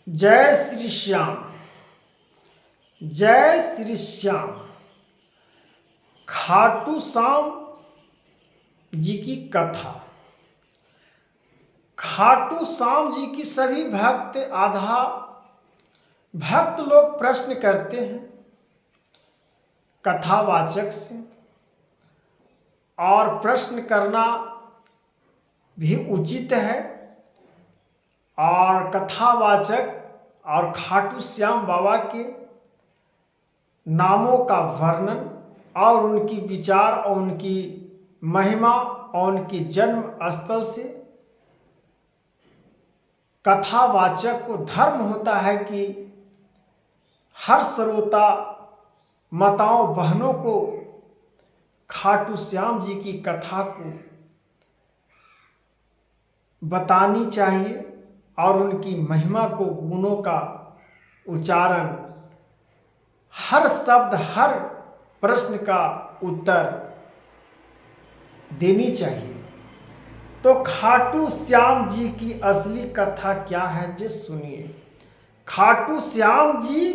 जय श्री श्याम। जय श्री श्याम। खाटू श्याम जी की कथा। खाटू श्याम जी की सभी भक्त लोग प्रश्न करते हैं कथावाचक से, और प्रश्न करना भी उचित है। और कथावाचक और खाटू श्याम बाबा के नामों का वर्णन और उनकी विचार और उनकी महिमा और उनकी जन्म स्थल से कथावाचक को धर्म होता है कि हर श्रोता माताओं बहनों को खाटू श्याम जी की कथा को बतानी चाहिए और उनकी महिमा को, गुणों का उच्चारण, हर शब्द, हर प्रश्न का उत्तर देनी चाहिए। तो खाटू श्याम जी की असली कथा क्या है, जी सुनिए। खाटू श्याम जी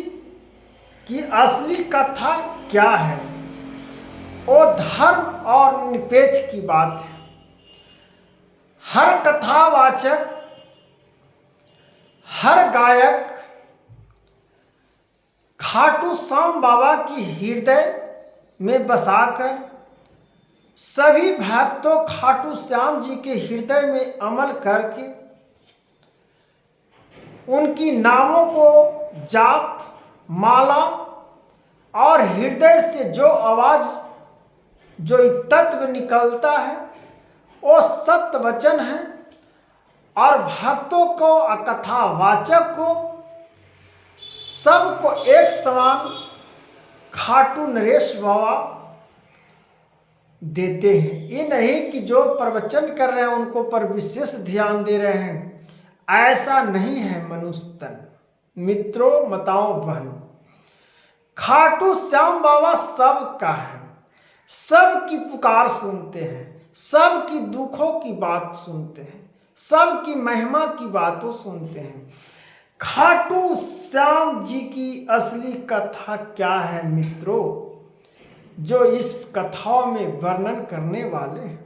की असली कथा क्या है? वो धर्म और निरपेक्ष की बात है। हर कथावाचक, हर गायक खाटू श्याम बाबा की हृदय में बसाकर सभी भक्तों खाटू श्याम जी के हृदय में अमल करके उनकी नामों को जाप, माला और हृदय से जो आवाज, जो तत्व निकलता है वो सत्य वचन है। और भक्तों को, कथावाचक को, सबको एक समान खाटू नरेश बाबा देते हैं। ये नहीं कि जो प्रवचन कर रहे हैं उनको पर विशेष ध्यान दे रहे हैं, ऐसा नहीं है मनुष्य तन। मित्रों, माताओं, बहनों, खाटू श्याम बाबा सबका है, सबकी पुकार सुनते हैं, सबकी दुखों की बात सुनते हैं, सबकी महिमा की बातों सुनते हैं। खाटू श्याम जी की असली कथा क्या है मित्रों, जो इस कथाओं में वर्णन करने वाले हैं।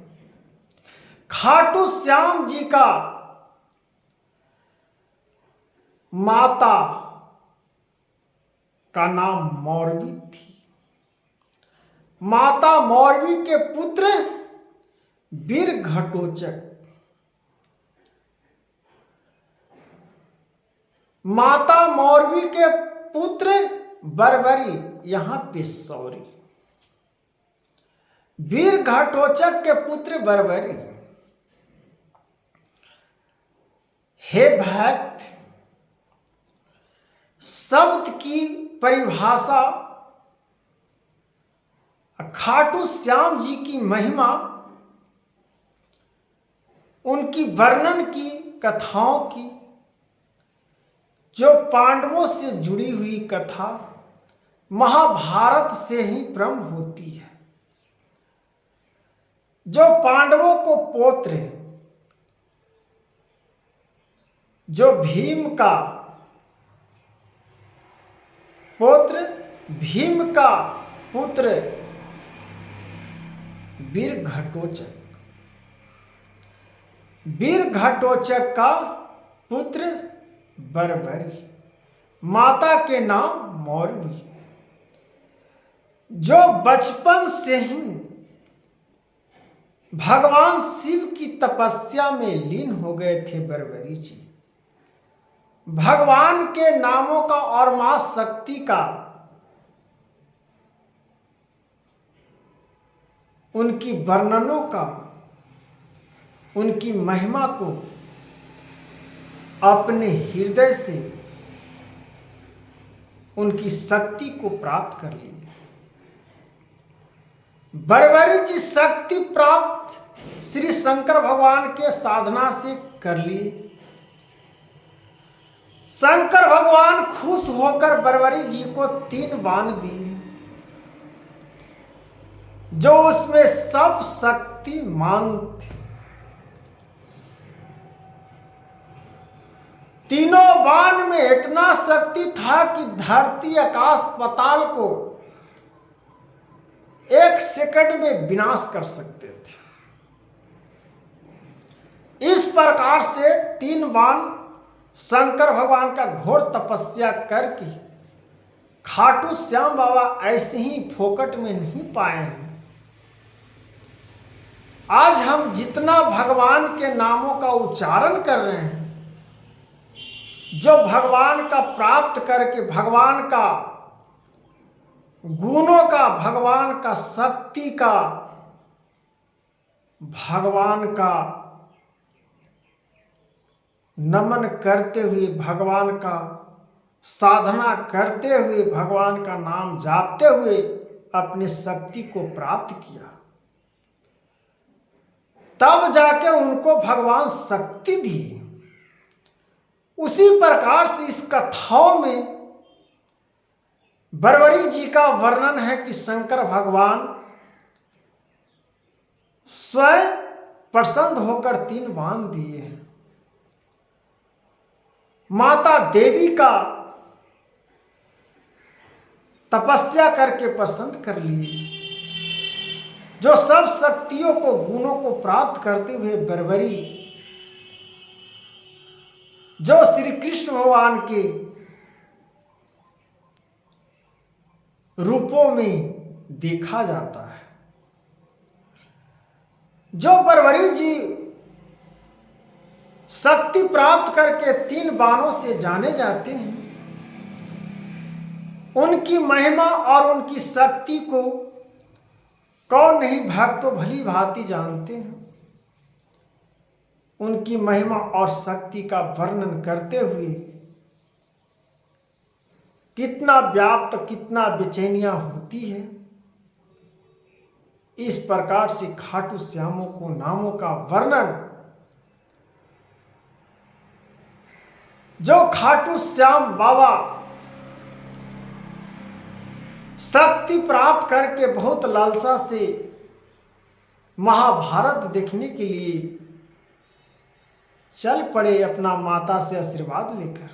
खाटू श्याम जी का माता का नाम मौरवी थी। माता मौरवी के पुत्र वीर घटोचक, माता मौरवी के पुत्र बरबरी, यहां पे सौरी, वीर घटोचक के पुत्र बरबरी। हे भक्त, शब्द की परिभाषा, खाटू श्याम जी की महिमा, उनकी वर्णन की, कथाओं की, जो पांडवों से जुड़ी हुई कथा महाभारत से ही प्रारंभ होती है। जो पांडवों को पौत्र, जो भीम का पौत्र, भीम का पुत्र वीर घटोचक, वीर घटोचक का पुत्र बरबरी, माता के नाम मौरवी, जो बचपन से ही भगवान शिव की तपस्या में लीन हो गए थे। बरबरी जी भगवान के नामों का और मां शक्ति का, उनकी वर्णनों का, उनकी महिमा को अपने हृदय से, उनकी शक्ति को प्राप्त कर लिए। बरबरी जी शक्ति प्राप्त श्री शंकर भगवान के साधना से कर लिए। शंकर भगवान खुश होकर बरबरी जी को 3 बाण दिए, जो उसमें सब शक्तिमान थे। तीनों बाण में इतना शक्ति था कि धरती आकाश पाताल को एक सेकंड में विनाश कर सकते थे। इस प्रकार से 3 बाण शंकर भगवान का घोर तपस्या करके खाटू श्याम बाबा ऐसे ही फोकट में नहीं पाए हैं। आज हम जितना भगवान के नामों का उच्चारण कर रहे हैं, जो भगवान का प्राप्त करके भगवान का गुणों का, भगवान का शक्ति का, भगवान का नमन करते हुए, भगवान का साधना करते हुए, भगवान का नाम जापते हुए अपनी शक्ति को प्राप्त किया, तब जाके उनको भगवान शक्ति दी। उसी प्रकार से इस कथाओं में बरवरी जी का वर्णन है कि शंकर भगवान स्वयं प्रसन्न होकर 3 बाण दिए हैं। माता देवी का तपस्या करके प्रसन्न कर लिए, जो सब शक्तियों को, गुणों को प्राप्त करते हुए बरवरी, जो श्री कृष्ण भगवान के रूपों में देखा जाता है, जो बरवरी जी शक्ति प्राप्त करके 3 बाणों से जाने जाते हैं, उनकी महिमा और उनकी शक्ति को कौन नहीं भक्त तो भली भांति जानते हैं। उनकी महिमा और शक्ति का वर्णन करते हुए कितना व्याप्त, कितना बेचैनियां होती है। इस प्रकार से खाटू श्यामों को नामों का वर्णन, जो खाटू श्याम बाबा शक्ति प्राप्त करके बहुत लालसा से महाभारत देखने के लिए चल पड़े अपना माता से आशीर्वाद लेकर।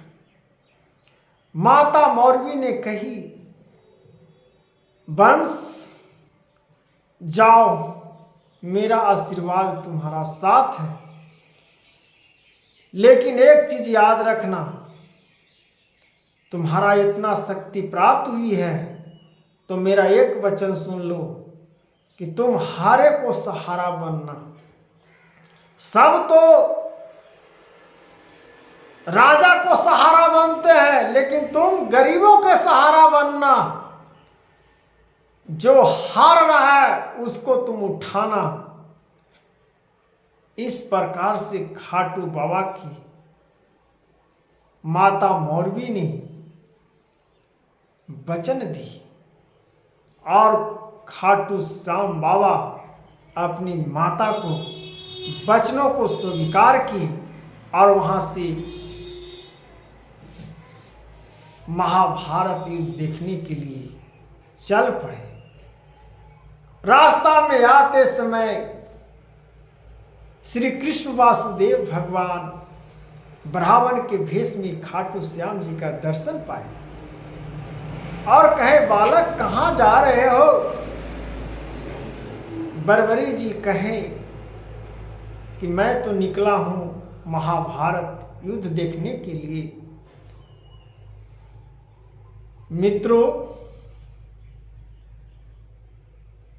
माता मौरवी ने कही, वंश जाओ, मेरा आशीर्वाद तुम्हारा साथ है, लेकिन एक चीज याद रखना, तुम्हारा इतना शक्ति प्राप्त हुई है तो मेरा एक वचन सुन लो कि तुम हारे को सहारा बनना। सब तो राजा को सहारा बनते हैं, लेकिन तुम गरीबों के सहारा बनना। जो हार रहा है उसको तुम उठाना। इस प्रकार से खाटू बाबा की माता मौरवी ने वचन दी और खाटू श्याम बाबा अपनी माता को वचनों को स्वीकार किए और वहां से महाभारत युद्ध देखने के लिए चल पड़े। रास्ता में आते समय श्री कृष्ण वासुदेव भगवान ब्राह्मण के भेष में खाटू श्याम जी का दर्शन पाए और कहे, बालक कहाँ जा रहे हो? बरवरी जी कहे कि मैं तो निकला हूं महाभारत युद्ध देखने के लिए। मित्रों,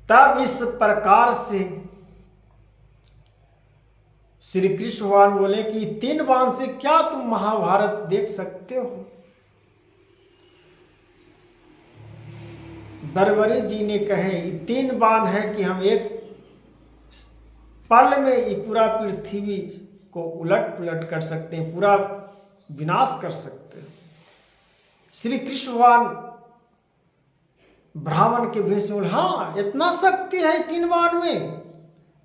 तब इस प्रकार से श्री कृष्ण भगवान बोले कि 3 बाण से क्या तुम महाभारत देख सकते हो? बरवरी जी ने कहे, 3 बाण है कि हम एक पल में ये पूरा पृथ्वी को उलट पुलट कर सकते हैं, पूरा विनाश कर सकते हैं। श्री कृष्ण भगवान ब्राह्मण के भेष में बोले, हाँ इतना शक्ति है 3 बाण में,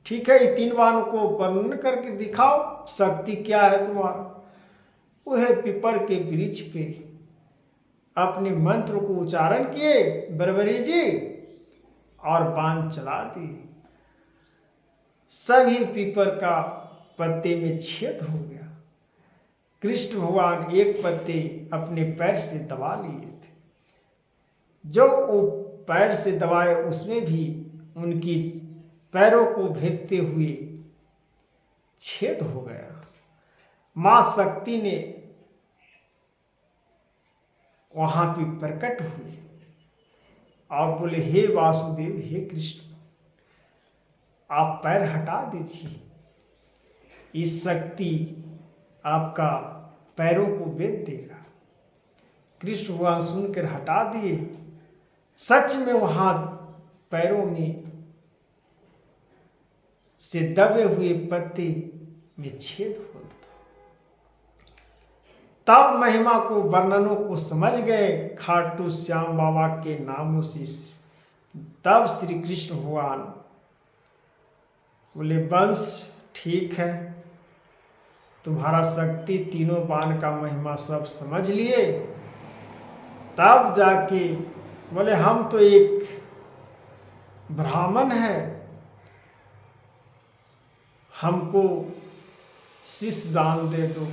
ठीक है, ये 3 बाण को वर्णन करके दिखाओ, शक्ति क्या है तुम्हारा। वह पीपर के वृक्ष पे अपने मंत्र को उच्चारण किए बरवरी जी और बाण चला दिए। सभी पीपर का पत्ते में छेद हो गया। कृष्ण भगवान एक पत्ते अपने पैर से दबा लिए थे। जो वो पैर से दबाए उसमें भी उनकी पैरों को भेदते हुए छेद हो गया। मां शक्ति ने वहां पे प्रकट हुई और बोले, हे वासुदेव, हे कृष्ण, आप पैर हटा दीजिए, इस शक्ति आपका पैरों को बेच देगा। कृष्ण भगवान सुनकर हटा दिए। सच में वहां पैरों में से दबे हुए पत्ते में छेद होता। तब महिमा को, वर्णनों को समझ गए खाटू श्याम बाबा के नामों से। तब श्री कृष्ण भगवान बोले, वंश ठीक है, तुम्हारा शक्ति, तीनों बाण का महिमा सब समझ लिए। तब जाके बोले, हम तो एक ब्राह्मण है, हमको शिष्य दान दे दो।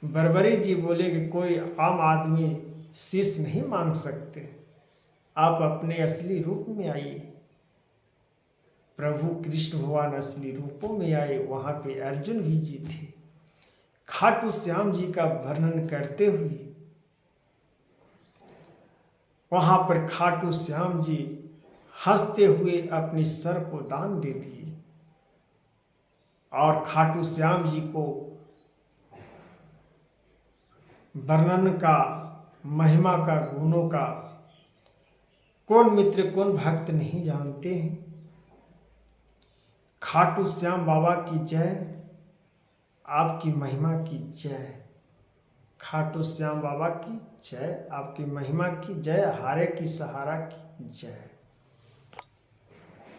बरबरी जी बोले कि कोई आम आदमी शिष्य नहीं मांग सकते, आप अपने असली रूप में आइए। प्रभु कृष्ण भगवान असली रूपों में आए। वहां पे अर्जुन भी जी थे। खाटू श्याम जी का वर्णन करते हुए वहां पर खाटू श्याम जी हंसते हुए अपने सर को दान दे दिए और खाटू श्याम जी को वर्णन का, महिमा का, गुणों का कौन मित्र कौन भक्त नहीं जानते हैं। खाटू श्याम बाबा की जय, आपकी महिमा की जय। खाटू श्याम बाबा की जय, आपकी महिमा की जय, हारे की सहारा की जय।